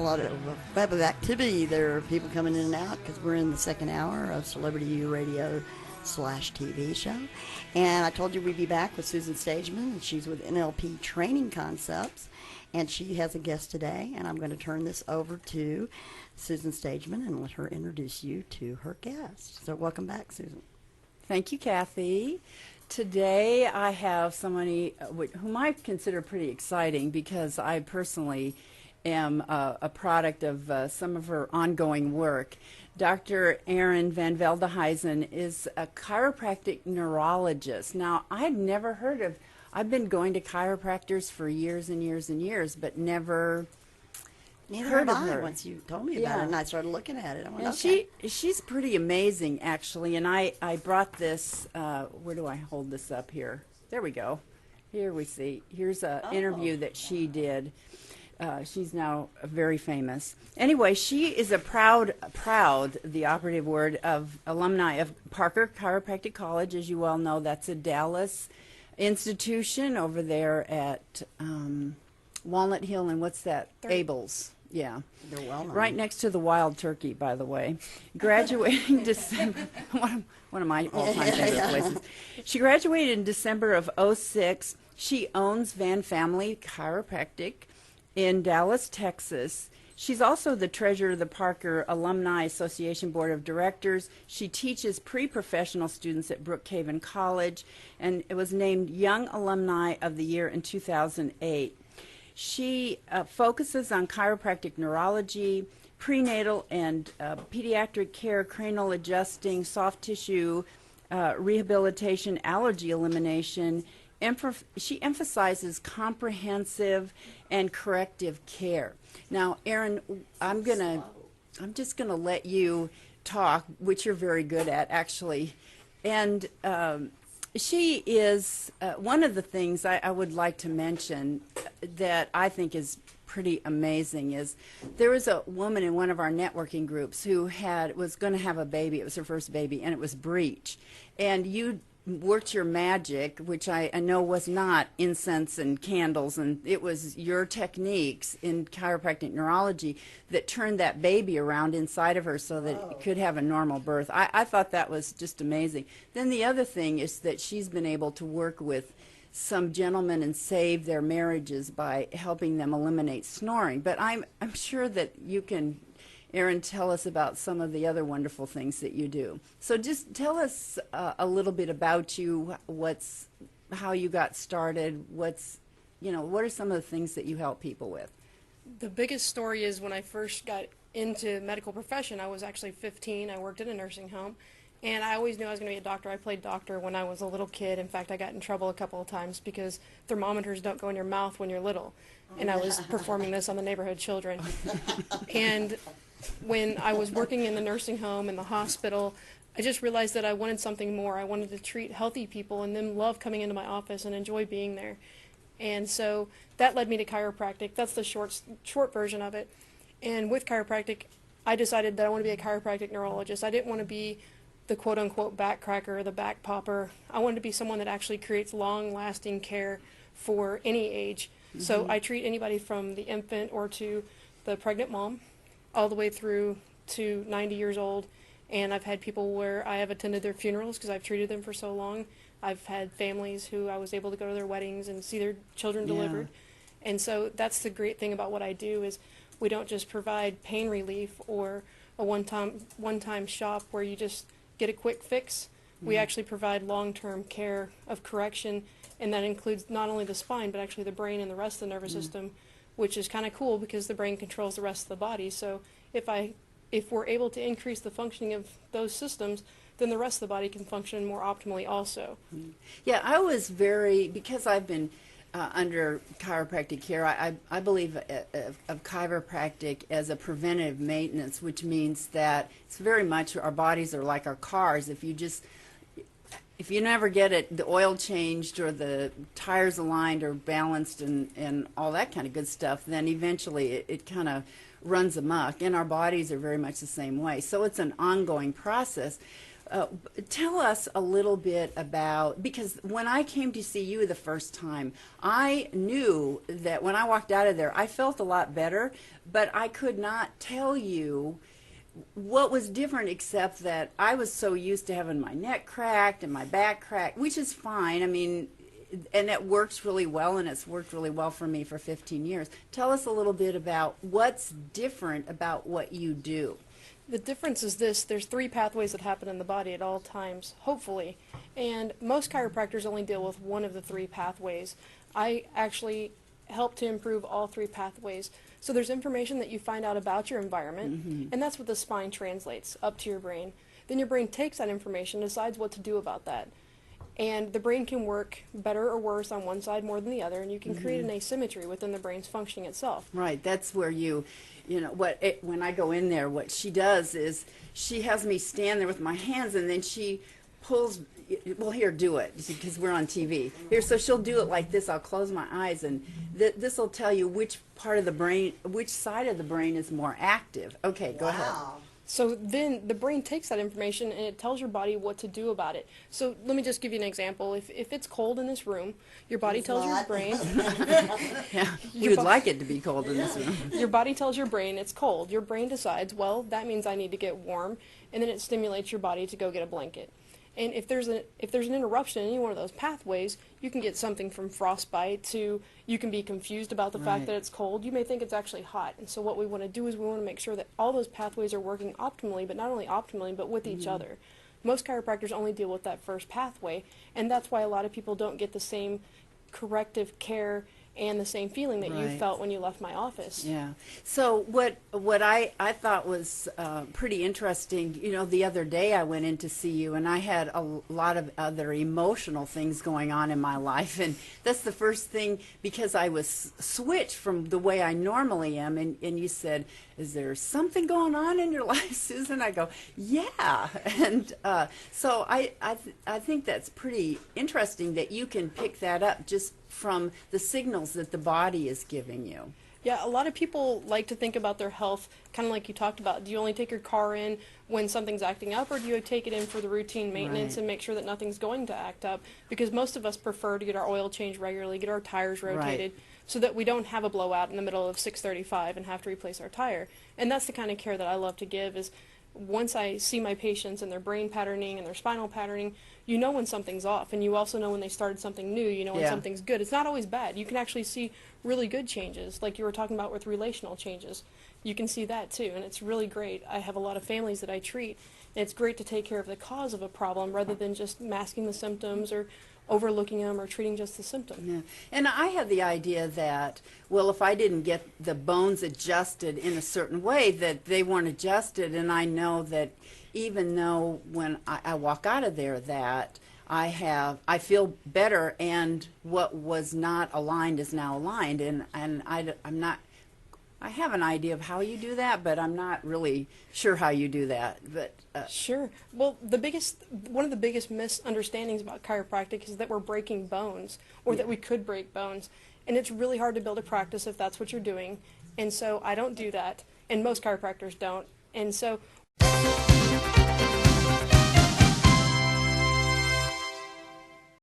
lot of activity. There are people coming in and out because we're in the second hour of Celebrity U Radio /TV show. And I told you we'd be back with Susan Stageman, and she's with NLP Training Concepts. And she has a guest today, and I'm going to turn this over to Susan Stageman and let her introduce you to her guest. So welcome back, Susan. Thank you, Kathy. Today I have somebody whom I consider pretty exciting because I personally am a product of some of her ongoing work. Dr. Erin Van Veldhuizen is a chiropractic neurologist. Now, I'd never heard of, I've been going to chiropractors for years and years and years, but never heard of her. Once you told me about it, and I started looking at it. I went, and okay. she's pretty amazing, actually. And I brought this, where do I hold this up here? There we go. Here we see. Here's an interview that she did. She's now very famous. Anyway, she is a proud, the operative word, of alumni of Parker Chiropractic College. As you well know, that's a Dallas institution over there at Walnut Hill, and what's that? Abel's. Yeah. They're well known. Right next to the Wild Turkey, by the way. Graduating December, one of my all-time favorite places. She graduated in December of '06. She owns Van Family Chiropractic in Dallas, Texas. She's also the treasurer of the Parker Alumni Association Board of Directors. She teaches pre-professional students at Brookhaven College, and it was named Young Alumni of the Year in 2008. She focuses on chiropractic neurology, prenatal and pediatric care, cranial adjusting, soft tissue rehabilitation, allergy elimination. She emphasizes comprehensive and corrective care. Now, Erin, I'm just gonna let you talk, which you're very good at, actually. And she is one of the things I would like to mention that I think is pretty amazing is there was a woman in one of our networking groups who was going to have a baby. It was her first baby, and it was breech. And you worked your magic, which I know was not incense and candles, and it was your techniques in chiropractic neurology that turned that baby around inside of her so that it could have a normal birth. I thought that was just amazing. Then the other thing is that she's been able to work with some gentlemen and save their marriages by helping them eliminate snoring. But I'm sure that you can, Erin, tell us about some of the other wonderful things that you do. So just tell us a little bit about you, how you got started, what are some of the things that you help people with? The biggest story is when I first got into medical profession, I was actually 15. I worked in a nursing home, and I always knew I was going to be a doctor. I played doctor when I was a little kid. In fact, I got in trouble a couple of times because thermometers don't go in your mouth when you're little, and I was performing this on the neighborhood children. And when I was working in the nursing home and the hospital, I just realized that I wanted something more. I wanted to treat healthy people and them love coming into my office and enjoy being there. And so that led me to chiropractic. That's the short version of it. And with chiropractic, I decided that I want to be a chiropractic neurologist. I didn't want to be the quote-unquote back cracker or the back popper. I wanted to be someone that actually creates long-lasting care for any age. Mm-hmm. So I treat anybody from the infant or to the pregnant mom, all the way through to 90 years old. And I've had people where I have attended their funerals because I've treated them for so long. I've had families who I was able to go to their weddings and see their children delivered. And so that's the great thing about what I do is we don't just provide pain relief or a one-time shop where you just get a quick fix. We actually provide long-term care of correction, and that includes not only the spine but actually the brain and the rest of the nervous system, which is kind of cool because the brain controls the rest of the body. So if we're able to increase the functioning of those systems, then the rest of the body can function more optimally also. Yeah, I was because I've been under chiropractic care, I believe of chiropractic as a preventive maintenance, which means that it's very much our bodies are like our cars. If you never get the oil changed or the tires aligned or balanced and all that kind of good stuff, then eventually it kind of runs amok, and our bodies are very much the same way. So it's an ongoing process. Tell us a little bit about, because when I came to see you the first time, I knew that when I walked out of there, I felt a lot better, but I could not tell you what was different, except that I was so used to having my neck cracked and my back cracked, which is fine. I mean, and it works really well, and it's worked really well for me for 15 years. Tell us a little bit about what's different about what you do. The difference is this: there's 3 pathways that happen in the body at all times, hopefully, and most chiropractors only deal with one of the 3 pathways. I actually help to improve all 3 pathways. So there's information that you find out about your environment, and that's what the spine translates up to your brain. Then your brain takes that information and decides what to do about that. And the brain can work better or worse on one side more than the other, and you can create an asymmetry within the brain's functioning itself. Right, that's where when I go in there, what she does is she has me stand there with my hands, and then she pulls, well, here, do it, because we're on TV. Here, so she'll do it like this. I'll close my eyes, and this will tell you which part of the brain, which side of the brain is more active. Okay, go ahead. So then the brain takes that information and it tells your body what to do about it. So let me just give you an example. If it's cold in this room, your body tells your brain. Yeah, you'd like it to be cold in this room. Your body tells your brain it's cold. Your brain decides, well, that means I need to get warm, and then it stimulates your body to go get a blanket. And if there's an interruption in any one of those pathways, you can get something from frostbite to you can be confused about the fact that it's cold. You may think it's actually hot. And so what we want to do is we want to make sure that all those pathways are working optimally, but not only optimally, but with each other. Most chiropractors only deal with that first pathway, and that's why a lot of people don't get the same corrective care and the same feeling that you felt when you left my office. Yeah. So what I thought was pretty interesting, the other day I went in to see you, and I had a lot of other emotional things going on in my life, and that's the first thing, because I was switched from the way I normally am, and you said, is there something going on in your life, Susan? I go, yeah. And so I think that's pretty interesting that you can pick that up just from the signals that the body is giving you. Yeah, a lot of people like to think about their health kind of like you talked about. Do you only take your car in when something's acting up, or do you take it in for the routine maintenance and make sure that nothing's going to act up? Because most of us prefer to get our oil changed regularly, get our tires rotated, so that we don't have a blowout in the middle of 6:35 and have to replace our tire. And that's the kind of care that I love to give. Is once I see my patients and their brain patterning and their spinal patterning, you know when something's off, and you also know when they started something new. You know when something's good. It's not always bad. You can actually see really good changes, like you were talking about with relational changes. You can see that too, and it's really great. I have a lot of families that I treat, and it's great to take care of the cause of a problem rather than just masking the symptoms or overlooking them or treating just the symptom. Yeah. And I had the idea that, well, if I didn't get the bones adjusted in a certain way, that they weren't adjusted, and I know that even though when I walk out of there that I feel better, and what was not aligned is now aligned, and I have an idea of how you do that, but I'm not really sure how you do that. But sure. Well, one of the biggest misunderstandings about chiropractic is that we're breaking bones, or that we could break bones, and it's really hard to build a practice if that's what you're doing. And so I don't do that, and most chiropractors don't. And so